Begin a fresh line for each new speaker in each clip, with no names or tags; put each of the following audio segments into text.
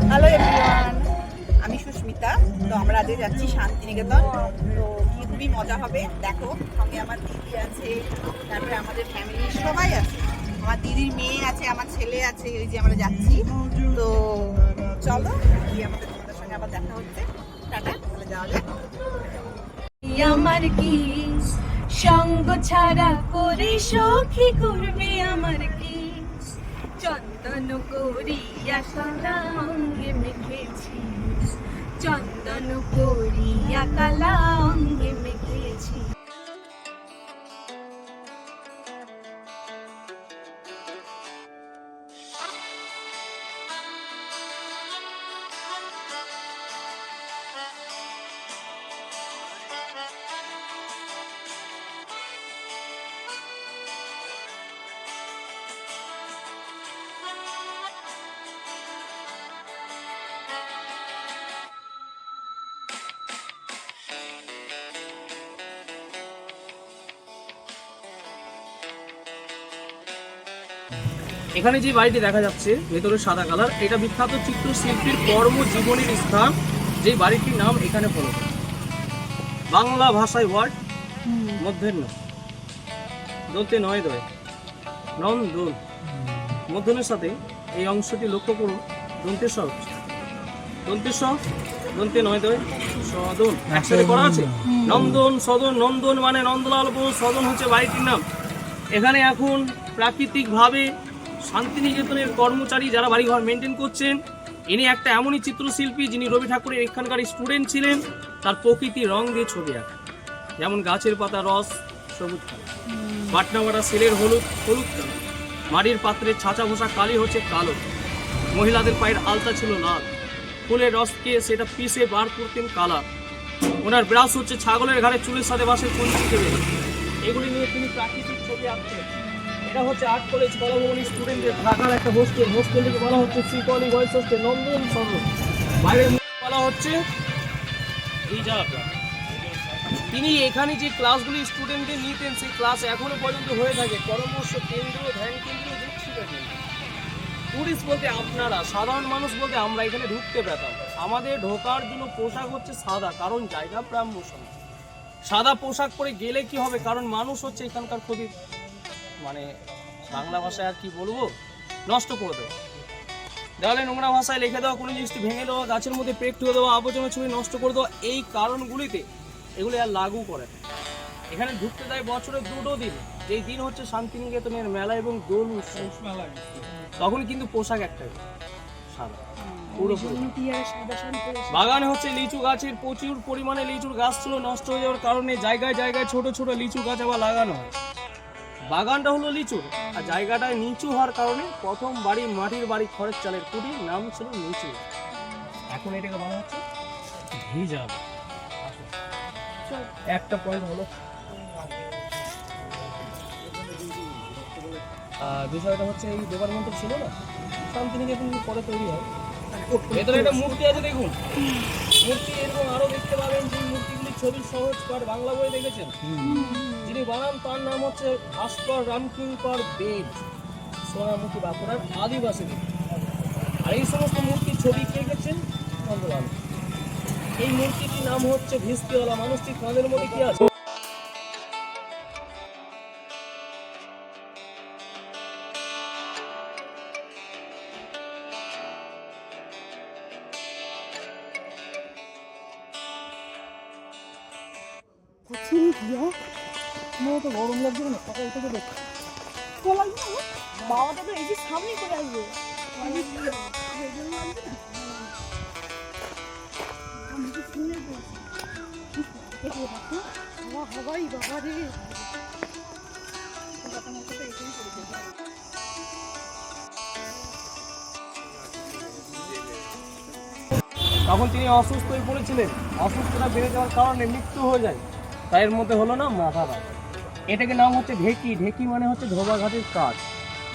Hello everyone, আমি সুস্মিতা। তো আমরা আজকে যাচ্ছি শান্তিনিকেতন। তো খুবই মজা হবে। দেখো, সঙ্গে আমার দিদি আছে, তারপরে আমাদের ফ্যামিলির সবাই আছে, আমার দিদির মেয়ে আছে, আমার ছেলে আছে। ওই যে আমরা যাচ্ছি। তো চলো গিয়ে তোমাদের সঙ্গে আবার দেখা হচ্ছে। টাটা, চলে যাওয়া যাক।
আমার কি সঙ্গ ছাড়া করে সখী করবে আমার কি চন্দন করিয়া কালা অঙ্গে মেখেছি চন্দন করিয়া কালা অঙ্গে মেখেছি।
এখানে যে বাড়িটি দেখা যাচ্ছে ভেতরে সাদা কালার, এটা বিখ্যাত চিত্রশিল্পীর কর্মজীবনীর স্থান। যে বাড়িটির নাম এখানে পড়ে বাংলা ভাষায় ওয়ার্ড মধ্যের দন্তে নয় দয় নন্দন মধ্যনের সাথে এই অংশটি লক্ষ্য করুন। দন্তেশ দন্তে নয় দয় সদন একসাথে করা আছে। নন্দন সদন, নন্দন মানে নন্দলাল বোস, সদন হচ্ছে বাড়িটির নাম। এখানে এখন প্রাকৃতিকভাবে শান্তিনিকেতনের কর্মচারী যারা বাড়িঘর মেনটেন করছেন, ইনি একটা এমনই চিত্রশিল্পী যিনি রবি ঠাকুরের এখানকার স্টুডেন্ট ছিলেন। তার প্রকৃতি রং দিয়ে ছবি আঁকা, যেমন গাছের পাতা রস সবুজ কালো, বাটনা বাটা সেলের হলুদ কালো, মাটির পাত্রের ছাঁচা ভোসা কালি হচ্ছে কালো, মহিলাদের পায়ের আলতা ছিল লাল, ফুলের রসকে সেটা পিষে বার করতেন কালা। ওনার ব্রাশ হচ্ছে ছাগলের ঘাড়ে চুলের সাথে বাসের কঞ্চি দেবে। এগুলি নিয়ে তিনি প্রাকৃতিক ছবি আঁকতেন। এটা হচ্ছে আর্ট কলেজ কলাভবনী স্টুডেন্টদের থাকার একটা হোস্টেলটিকে বলা হচ্ছে শ্রীকলি বয়েজ হোস্টেল নন্দন সদন। বাইরে বলা হচ্ছে তিনি এখানে যে ক্লাসগুলি স্টুডেন্টদের নিতেন, সেই ক্লাস এখনো পর্যন্ত হয়ে থাকে। পরামর্শ কেন্দ্র, ধ্যান কেন্দ্র, দীক্ষিতা কেন্দ্র। টুরিস্ট বলতে আপনারা, সাধারণ মানুষ বলতে আমরা এখানে ঢুকতে পেতাম। আমাদের ঢোকার জন্য পোশাক হচ্ছে সাদা, কারণ জায়গা ব্রাহ্ম সমাজ। সাদা পোশাক পরে গেলে কি হবে, কারণ মানুষ হচ্ছে এখানকার খুবই মানে বাংলা ভাষায় আর কি বলবো, নষ্ট করে দেওয়া, দেওয়ালে নোংরা ভাষায় লিখে দেওয়া, কোনো জিনিসটি ভেঙে দেওয়া, গাছের মধ্যে পেক ঠুয়ে দেওয়া, আবর্জনা ছবি নষ্ট করে দেওয়া, এই কারণগুলিতে এগুলি আর লাগু করে। এখানে ঢুকতে দেয় বছরে দুটো দিন, যেই দিন হচ্ছে শান্তিনিকেতনের মেলা এবং দোল উৎসব মেলা। তখন কিন্তু পোশাক একটাই সাদা পুরোপুরি। বাগানে হচ্ছে লিচু গাছের প্রচুর পরিমাণে লিচুর গাছ ছিল, নষ্ট হয়ে যাওয়ার কারণে জায়গায় জায়গায় ছোট ছোট লিচু গাছ আবার লাগানো হয়। বাগানটা হলো লিচুর, আর জায়গাটায় নিচু হওয়ার কারণে প্রথম বাড়ি মাটির বাড়ি খড়ের চালের কুটির নাম ছিল নিচু। এখন এটাকে বলা হচ্ছে ভিজাব। একটা পয়েন্ট হলো বিষয়টা হচ্ছে এই ডিপার্টমেন্ট ছিল না, শান্তিনিকেতন পরে তৈরি হয়। ভেতরে একটা মূর্তি আছে, দেখুন মূর্তি, এরকম আরো দেখতে পাবেন যে মূর্তিগুলি ছবি সহজ পাঠ বাংলা বই দেখেছেন। যিনি বানান তার নাম হচ্ছে ভাস্কর রামকিঙ্কর দেব, সোনামুখী বাঁকুড়ার আদিবাসী। আর এই সমস্ত মূর্তির ছবি কে গেছেন? নন্দলাল। এই মূর্তিটির নাম হচ্ছে ভিস্তিওয়ালা। মানুষটির কাঁধের মধ্যে কি আছে?
তো গরম লাগছে না, সকাল থেকে দেখছি বাবাটা তো এই যে সামনে করে আসবে। হবাই বাবা রে,
তখন তিনি অসুস্থ হয়ে পড়েছিলেন। অসুস্থতা বেড়ে যাওয়ার কারণে মৃত্যু হয়ে যায়। তাই এর মধ্যে হলো না মাথা ব্যথা। এটাকে নাম হচ্ছে ঢেকি। ঢেকি মানে হচ্ছে ধোবা ঘাটের কাজ,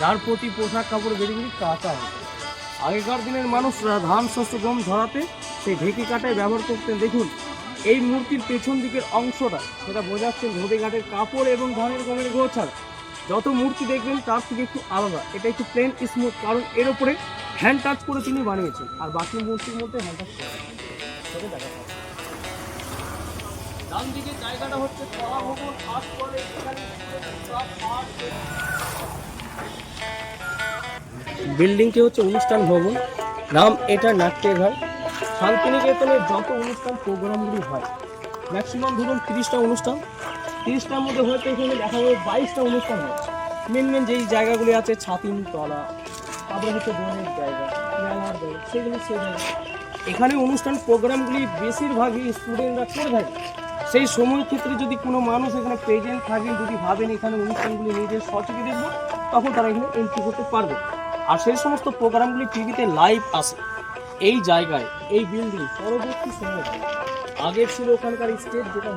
যার প্রতি পোশাক কাপড় বেরিয়ে কাঁচা হতো। আগেকার দিনের মানুষরা ধান শস্য গম ধরাতে সেই ঢেকি কাটায় ব্যবহার করতেন। দেখুন এই মূর্তির পেছন দিকের অংশটা, সেটা বোঝাচ্ছে ধোবে ঘাটের কাপড় এবং ধানের গমের গোছাড়। যত মূর্তি দেখবেন তার থেকে একটু আলাদা, এটা একটু প্লেন স্মুথ, কারণ এর উপরে হ্যান্ড টাচ করে তিনি বানিয়েছেন, আর বাকি মূর্তির মধ্যে হ্যান্ড টাচ করে সেটা দেখা যায়। ডান দিকে জায়গাটা হচ্ছে কলা ভবন আর্ট কলেজ, এখানে বিল্ডিংটি হচ্ছে অনুষ্ঠান ভবন, নাম এটা নাট্যঘর। শান্তিনিকেতনের যত অনুষ্ঠান প্রোগ্রামগুলি হয় ম্যাক্সিমাম ধরুন 30টা অনুষ্ঠান, 30টার মধ্যে হয়তো এখানে দেখা যাবে 22টা অনুষ্ঠান হয়। মেন যেই জায়গাগুলি আছে ছাতিম তলা, তারপরে হচ্ছে দোলের জায়গা, মেলার জায়গা, সেগুলো সেই জায়গা। এখানে অনুষ্ঠান প্রোগ্রামগুলি বেশিরভাগই স্টুডেন্টরা করে থাকে। সেই সময় ক্ষেত্রে যদি কোনো মানুষ এখানে প্রেজেন্ট থাকেন, যদি ভাবেন এখানে অনুষ্ঠানগুলি নিজের সচকে দেখব, তখন তারা এখানে এন্ট্রি করতে পারবে। আর সেই সমস্ত প্রোগ্রামগুলি টিভিতে লাইভ আসে এই জায়গায়। এই বিল্ডিং পরবর্তী সময় আগে ছিল ওখানকার স্টেজ, যেটা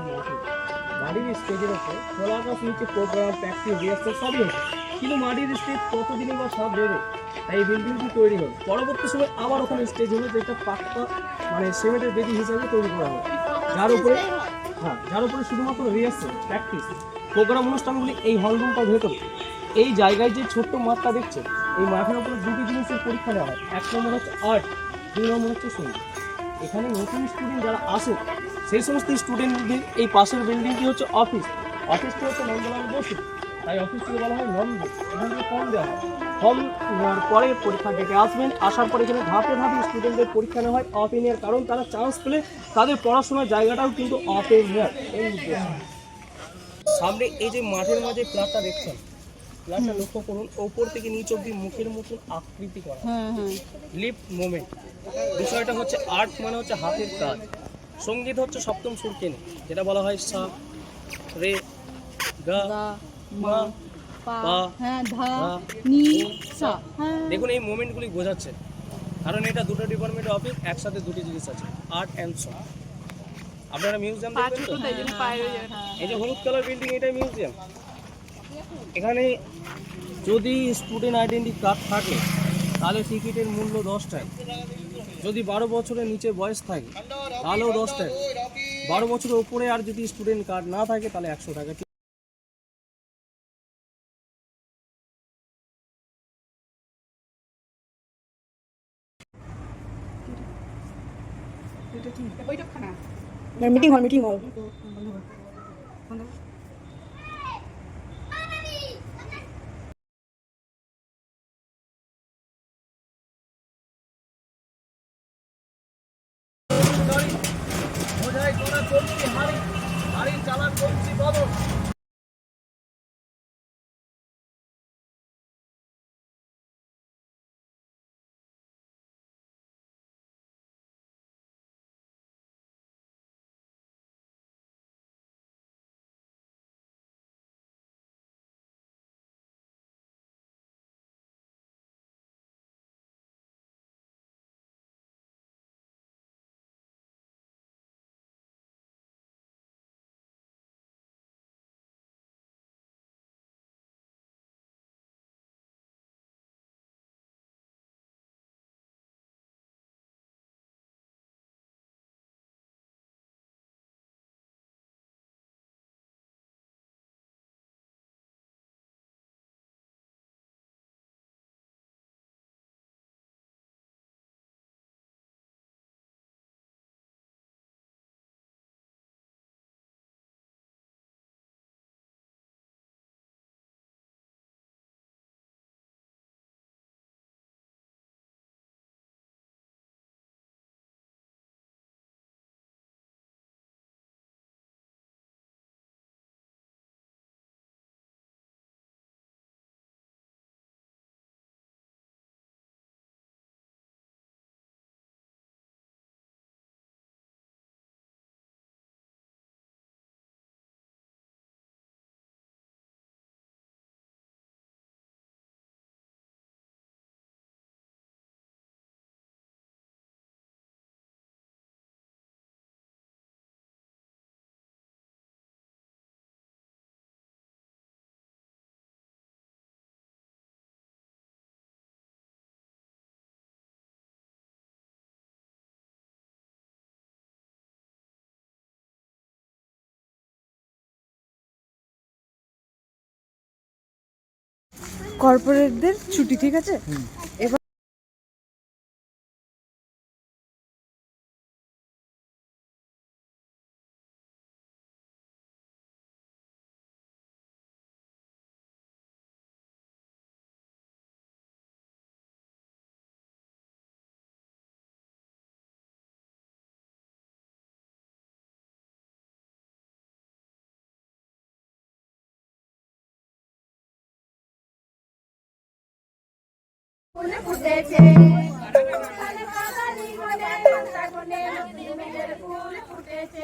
মাটির স্টেজের ওপরে খোলা আকাশ নিচে প্রোগ্রাম প্র্যাকটিস রিহার্সাল সবই হতো, কিন্তু মাটির স্টেজ কতদিনই বা সব দেবে, তাই এই বিল্ডিংটি তৈরি হলো। পরবর্তী সময় আবার ওখানে স্টেজ হলো, যেটা পাক্কা মানে সিমেন্টের বেদি হিসাবে তৈরি করা হয়, যার উপরে শুধুমাত্র রিহার্সাল প্র্যাকটিস প্রোগ্রাম অনুষ্ঠানগুলি এই হলরুমটার ভেতরে। এই জায়গায় যে ছোট্ট মাঠটা দেখছেন, এই মাঠের উপরে দুটি জিনিসের পরীক্ষা নেওয়া হয়। 1 নম্বর হচ্ছে আর্ট, 2 নম্বর হচ্ছে সঙ্গীত। এখানে নতুন স্টুডেন্ট যারা আসে সেই সমস্ত স্টুডেন্টদের এই পাশের বিল্ডিংটি হচ্ছে অফিস, অফিসটি হচ্ছে নন্দলাল বসু, তাই অফিসটিকে বলা হয় নন্দ। এখান থেকে ফর্ম দেওয়া হয়, ফর্ম নেওয়ার পরে পরীক্ষা ডেটে আসবেন, আসার পরে এখানে ধাপে ধাপে স্টুডেন্টদের পরীক্ষা নেওয়া হয় অপিনিয়র, কারণ তারা চান্স পেলে তাদের পড়াশোনার জায়গাটাও কিন্তু অপিনিয়র। এই উদ্দেশ্য সামনে এই যে মাঠের মাঝে প্লাটটা দেখছেন, প্লাটটা লক্ষ্য করুন, ওপর থেকে নিচ অব্দি মুখের মতন আকৃতি করা, লিপ মুভমেন্ট। বিষয়টা হচ্ছে আর্ট মানে হচ্ছে হাতের কাজ, সঙ্গীত হচ্ছে সপ্তম সুর কেনে, যেটা বলা হয় সা রে গা মা পা ধা নি সা। দেখুন এই মুভমেন্টগুলি বোঝাচ্ছে, কারণ এটা দুটো ডিপার্টমেন্টের অফিস, একসাথে দুটি জিনিস আছে, আর্ট অ্যান্ড সং। আপনারা মিউজিয়াম দেখবেন তো, এই যে হলুদ কালার বিল্ডিং, এটাই মিউজিয়াম। এখানে যদি স্টুডেন্ট আইডেন্টি কার্ড থাকে তাহলে টিকিটের মূল্য 10 টাকা, যদি 12 বছরের নিচে বয়স থাকে তাহলেও 10 টাকা, 12 বছরের উপরে আর যদি স্টুডেন্ট কার্ড না থাকে তাহলে 100 টাকা।
মিটিং হল
চালান বলছি বদল।
কর্পোরেটদের ছুটি, ঠিক আছে। ফুল ফুটেছে কানে কাদালি গনে কাঁচা গনে ফুল ফুটেছে